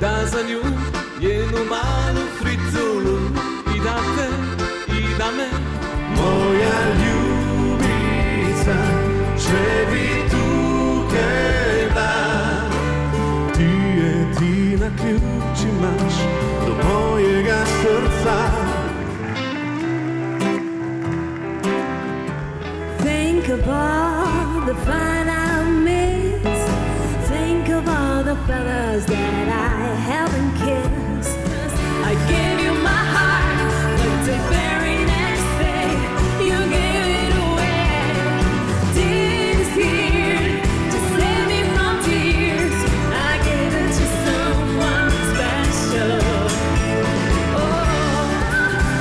da za nju jednu malu friculu i da te i da me. Moja ljubica, če bi tukaj bila, ti edina ključ imaš do mojega srca. Think of all the fun I miss. Think of all the fellas that I haven't kissed. I gave you my heart, but the very next day you gave it away. Tears here to save me from tears. I gave it to someone special. Oh,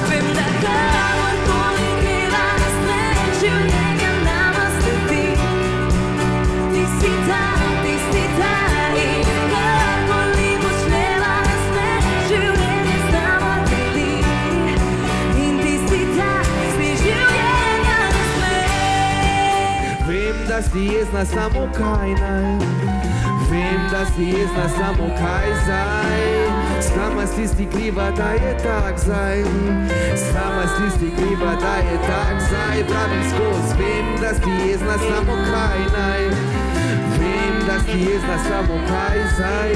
vem da kao tolikega sreću njega namaste ti. Ti si ta, ti si ta i kako li pošljeva na sreću njega samo ti. In ti si ta, si življenja na svet. Vem, da si jezna samo kaj naj, vem, da si jezna samo kaj zdaj. Sama si kriva, da je tak zdaj, sama si kriva, da je tak zdaj. Pravim skoz, vem, da si jezna samo kaj naj, vem, da si jezna samo kaj zdaj.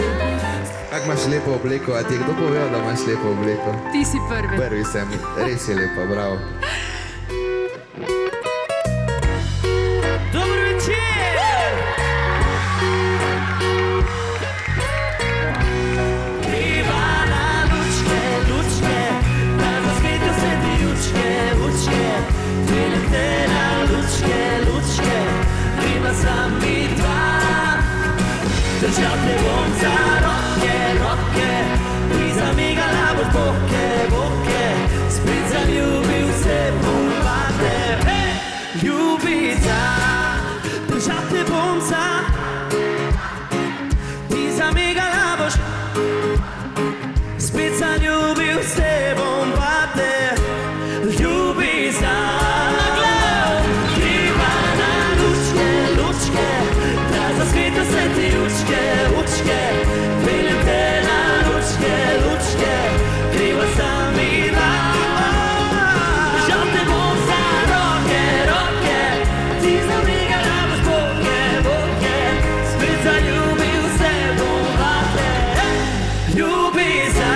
Kako imaš lepo obleko, a ti je kdo povedal, da imaš lepo obleko? Ti si prvi. Prvi sem, res je lepa, bravo. Dobro večer! Ivana, lučke, lučke, da za svetu se ti učke, učke. Vidim te na lučke, lučke, kriva sam mi dva. Držal te bom za roke, roke, ti zamigala boš boke, boke. Spet zaljubil se bom vate, hej, ljubica. Držal te bom za, ti zamigala boš. Spet zaljubil se bom vate, ljubica. Na glav, Ivana, lučke, lučke, da za svetu se ti učke, učke. Vidim te na lučke, lučke, kriva sam bila. Držal te bom za roke, roke, ti zamigala boš boke, boke. Spet zaljubil se bom vate, ljubica.